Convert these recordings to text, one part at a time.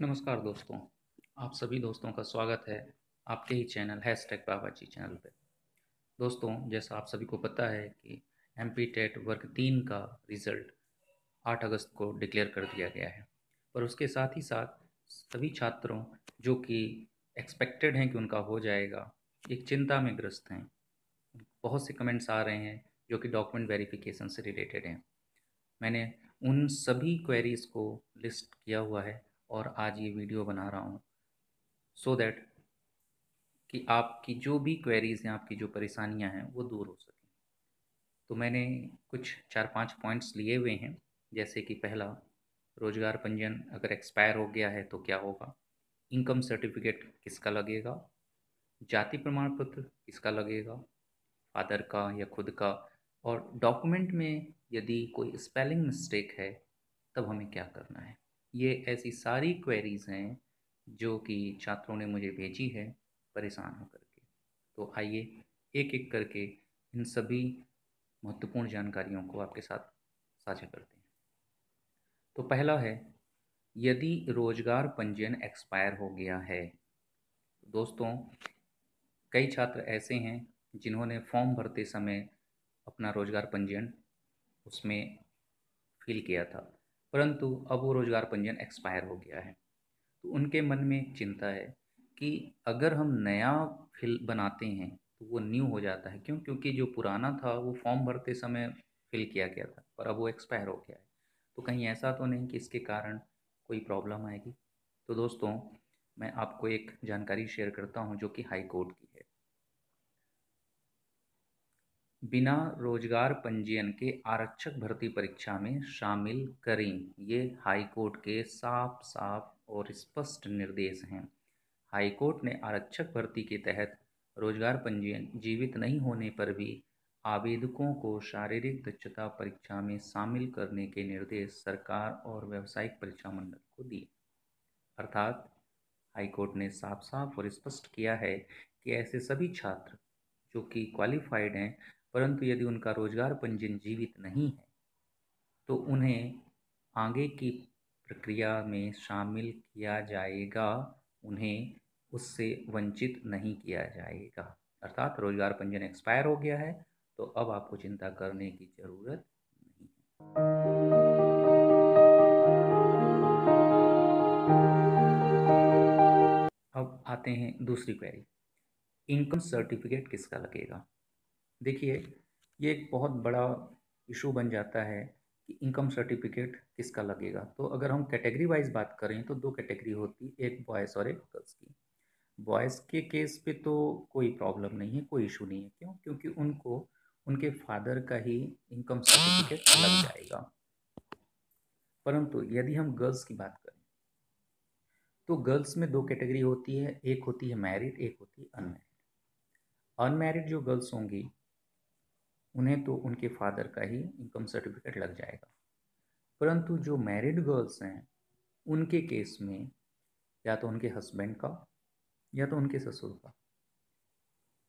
नमस्कार दोस्तों। आप सभी दोस्तों का स्वागत है आपके ही चैनल #बाबाजी चैनल पे। दोस्तों, जैसा आप सभी को पता है कि एमपी टेट वर्ग 3 का रिज़ल्ट 8 अगस्त को डिक्लेयर कर दिया गया है। पर उसके साथ ही साथ सभी छात्रों जो कि एक्सपेक्टेड हैं कि उनका हो जाएगा, एक चिंता में ग्रस्त हैं। बहुत से कमेंट्स आ रहे हैं जो कि डॉक्यूमेंट वेरिफिकेशन से रिलेटेड हैं। मैंने उन सभी क्वेरीज़ को लिस्ट किया हुआ है और आज ये वीडियो बना रहा हूँ सो दैट कि आपकी जो भी क्वेरीज़ हैं, आपकी जो परेशानियाँ हैं, वो दूर हो सकें। तो मैंने कुछ 4-5 पॉइंट्स लिए हुए हैं, जैसे कि पहला, रोज़गार पंजीयन अगर एक्सपायर हो गया है तो क्या होगा? इनकम सर्टिफिकेट किसका लगेगा? जाति प्रमाण पत्र किसका लगेगा? फादर का या खुद का? और डॉक्यूमेंट में यदि कोई स्पेलिंग मिस्टेक है, तब हमें क्या करना है? ये ऐसी सारी क्वेरीज़ हैं जो कि छात्रों ने मुझे भेजी है परेशान होकर के। तो आइए एक-एक करके इन सभी महत्वपूर्ण जानकारियों को आपके साथ साझा करते हैं। तो पहला है, यदि रोज़गार पंजीयन एक्सपायर हो गया है। दोस्तों, कई छात्र ऐसे हैं जिन्होंने फॉर्म भरते समय अपना रोज़गार पंजीयन उसमें फ़िल किया था, परंतु अब वो रोज़गार पंजीयन एक्सपायर हो गया है। तो उनके मन में एक चिंता है कि अगर हम नया फ़िल बनाते हैं तो वो न्यू हो जाता है। क्यों? क्योंकि जो पुराना था वो फॉर्म भरते समय फ़िल किया गया था, पर अब वो एक्सपायर हो गया है। तो कहीं ऐसा तो नहीं कि इसके कारण कोई प्रॉब्लम आएगी? तो दोस्तों, मैं आपको एक जानकारी शेयर करता हूँ जो कि हाई कोर्ट की है। बिना रोजगार पंजीयन के आरक्षक भर्ती परीक्षा में शामिल करें, ये हाई कोर्ट के साफ साफ और स्पष्ट निर्देश हैं। हाई कोर्ट ने आरक्षक भर्ती के तहत रोजगार पंजीयन जीवित नहीं होने पर भी आवेदकों को शारीरिक दक्षता परीक्षा में शामिल करने के निर्देश सरकार और व्यावसायिक परीक्षा मंडल को दिए। अर्थात हाईकोर्ट ने साफ साफ और स्पष्ट किया है कि ऐसे सभी छात्र जो कि क्वालिफाइड हैं, परंतु यदि उनका रोजगार पंजीयन जीवित नहीं है तो उन्हें आगे की प्रक्रिया में शामिल किया जाएगा, उन्हें उससे वंचित नहीं किया जाएगा। अर्थात रोजगार पंजीयन एक्सपायर हो गया है तो अब आपको चिंता करने की ज़रूरत नहीं है। अब आते हैं दूसरी क्वेरी, इनकम सर्टिफिकेट किसका लगेगा? देखिए, ये एक बहुत बड़ा इशू बन जाता है कि इनकम सर्टिफिकेट किसका लगेगा। तो अगर हम कैटेगरी वाइज बात करें तो दो कैटेगरी होती, एक बॉयज़ और एक गर्ल्स की। बॉयज़ के केस पे तो कोई प्रॉब्लम नहीं है, कोई इशू नहीं है। क्यों? क्योंकि उनको उनके फादर का ही इनकम सर्टिफिकेट लग जाएगा। परंतु यदि हम गर्ल्स की बात करें तो गर्ल्स में दो कैटेगरी होती है, एक होती है मैरिड, एक होती है अनमैरिड। अनमैरिड जो गर्ल्स होंगी उन्हें तो उनके फादर का ही इनकम सर्टिफिकेट लग जाएगा, परंतु जो मैरिड गर्ल्स हैं उनके केस में या तो उनके हस्बैंड का या तो उनके ससुर का,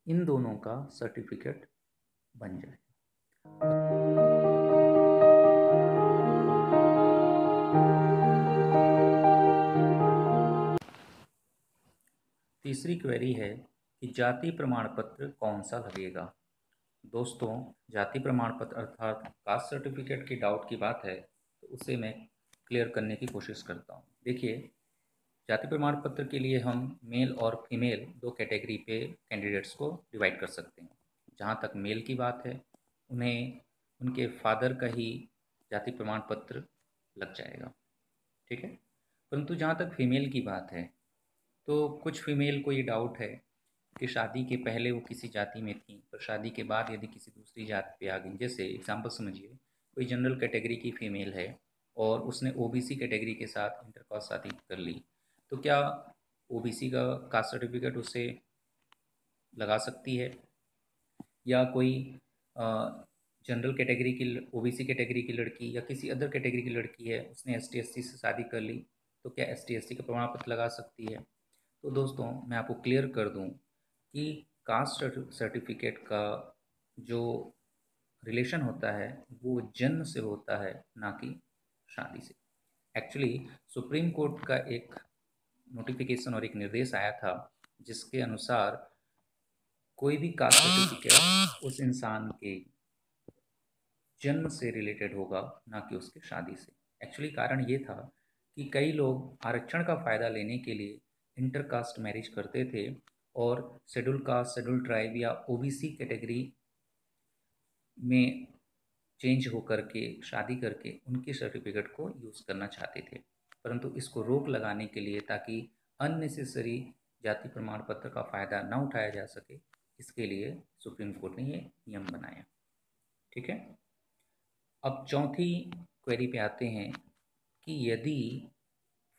इन दोनों का सर्टिफिकेट बन जाए। तीसरी क्वेरी है कि जाति प्रमाण पत्र कौन सा लगेगा। दोस्तों, जाति प्रमाण पत्र अर्थात कास्ट सर्टिफिकेट की डाउट की बात है तो उसे मैं क्लियर करने की कोशिश करता हूँ। देखिए, जाति प्रमाण पत्र के लिए हम मेल और फीमेल दो कैटेगरी पे कैंडिडेट्स को डिवाइड कर सकते हैं। जहाँ तक मेल की बात है, उन्हें उनके फादर का ही जाति प्रमाण पत्र लग जाएगा, ठीक है। परंतु जहाँ तक फीमेल की बात है, तो कुछ फीमेल को ये डाउट है कि शादी के पहले वो किसी जाति में थी, पर शादी के बाद यदि किसी दूसरी जाति पे आ गई। जैसे एग्जांपल समझिए, कोई जनरल कैटेगरी की फ़ीमेल है और उसने ओबीसी कैटेगरी के साथ इंटरकास्ट शादी कर ली, तो क्या ओबीसी का कास्ट सर्टिफिकेट उसे लगा सकती है? या कोई जनरल कैटेगरी की ओबीसी कैटेगरी की लड़की या किसी अदर कैटेगरी की लड़की है, उसने एसटी एससी से शादी कर ली, तो क्या एसटी एससी का प्रमाण पत्र लगा सकती है? तो दोस्तों, मैं आपको क्लियर कर दूं कि कास्ट सर्टिफिकेट का जो रिलेशन होता है वो जन्म से होता है, ना कि शादी से। एक्चुअली सुप्रीम कोर्ट का एक नोटिफिकेशन और एक निर्देश आया था जिसके अनुसार कोई भी कास्ट सर्टिफिकेट उस इंसान के जन्म से रिलेटेड होगा, ना कि उसके शादी से। एक्चुअली कारण ये था कि कई लोग आरक्षण का फ़ायदा लेने के लिए इंटरकास्ट मैरिज करते थे और शेड्यूल कास्ट, शेड्यूल ट्राइब या ओबीसी कैटेगरी में चेंज होकर के शादी करके उनके सर्टिफिकेट को यूज़ करना चाहते थे। परंतु इसको रोक लगाने के लिए, ताकि अननेसेसरी जाति प्रमाण पत्र का फ़ायदा ना उठाया जा सके, इसके लिए सुप्रीम कोर्ट ने ये नियम बनाया। ठीक है। अब चौथी क्वेरी पे आते हैं कि यदि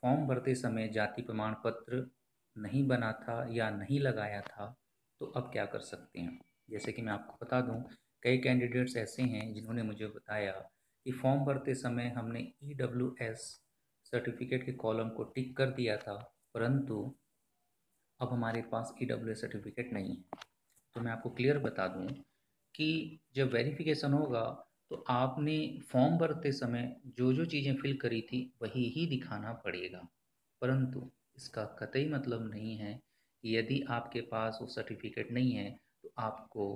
फॉर्म भरते समय जाति प्रमाण पत्र नहीं बना था या नहीं लगाया था तो अब क्या कर सकते हैं। जैसे कि मैं आपको बता दूं, कई कैंडिडेट्स ऐसे हैं जिन्होंने मुझे बताया कि फॉर्म भरते समय हमने EWS सर्टिफिकेट के कॉलम को टिक कर दिया था, परंतु अब हमारे पास EWS सर्टिफिकेट नहीं है। तो मैं आपको क्लियर बता दूं कि जब वेरिफिकेशन होगा तो आपने फॉर्म भरते समय जो जो चीज़ें फिल करी थी वही ही दिखाना पड़ेगा, परंतु इसका कतई मतलब नहीं है कि यदि आपके पास वो सर्टिफिकेट नहीं है तो आपको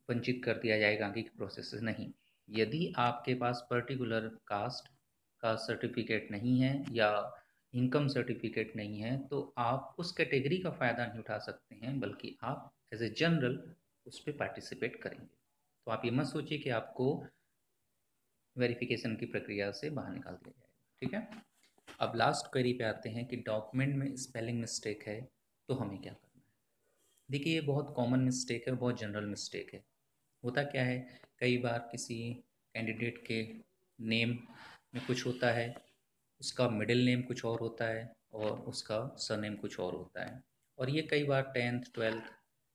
वंचित कर दिया जाएगा आगे के प्रोसेस से। नहीं, यदि आपके पास पर्टिकुलर कास्ट का सर्टिफिकेट नहीं है या इनकम सर्टिफिकेट नहीं है तो आप उस कैटेगरी का फ़ायदा नहीं उठा सकते हैं, बल्कि आप एज ए जनरल उस पर पार्टिसिपेट करेंगे। तो आप ये मत सोचिए कि आपको वेरिफिकेशन की प्रक्रिया से बाहर निकाल दिया जाएगा। ठीक है। अब लास्ट क्वेरी पे आते हैं कि डॉक्यूमेंट में स्पेलिंग मिस्टेक है तो हमें क्या करना है। देखिए, ये बहुत कॉमन मिस्टेक है, बहुत जनरल मिस्टेक है। होता क्या है, कई बार किसी कैंडिडेट के नेम में कुछ होता है, उसका मिडिल नेम कुछ और होता है और उसका सरनेम कुछ और होता है, और ये कई बार 10th 12th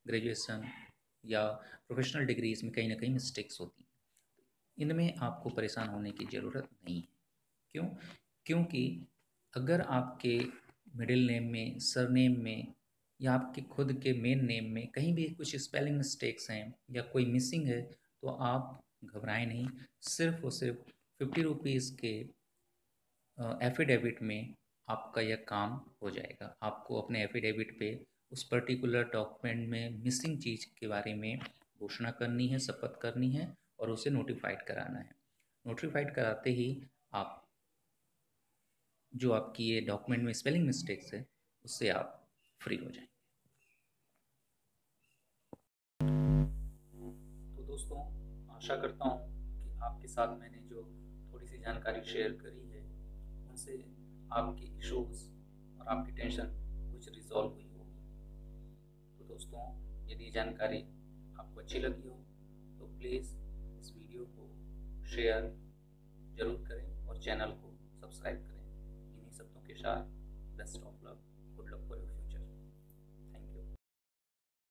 ग्रेजुएशन या प्रोफेशनल डिग्रीज में कहीं ना कहीं मिस्टेक्स होती हैं। इनमें आपको परेशान होने की ज़रूरत नहीं है। क्यों? क्योंकि अगर आपके मिडिल नेम में, सरनेम में या आपके खुद के मेन नेम में कहीं भी कुछ स्पेलिंग मिस्टेक्स हैं या कोई मिसिंग है तो आप घबराएं नहीं। सिर्फ और सिर्फ 50 रुपीज़ के एफिडेविट में आपका यह काम हो जाएगा। आपको अपने एफिडेविट पे उस पर्टिकुलर डॉक्यूमेंट में मिसिंग चीज़ के बारे में घोषणा करनी है, शपथ करनी है और उसे नोटिफाइड कराना है। नोटिफाइड कराते ही आप जो आपकी ये डॉक्यूमेंट में स्पेलिंग मिस्टेक्स है उससे आप फ्री हो जाएं। तो दोस्तों, आशा करता हूँ कि आपके साथ मैंने जो थोड़ी सी जानकारी शेयर करी है उनसे आपके इश्यूज और आपकी टेंशन कुछ रिजॉल्व हुई होगी। तो दोस्तों, यदि ये जानकारी आपको अच्छी लगी हो तो प्लीज़ इस वीडियो को शेयर ज़रूर करें और चैनल को सब्सक्राइब करें। इन्हीं शब्दों के साथ बेस्ट ऑफ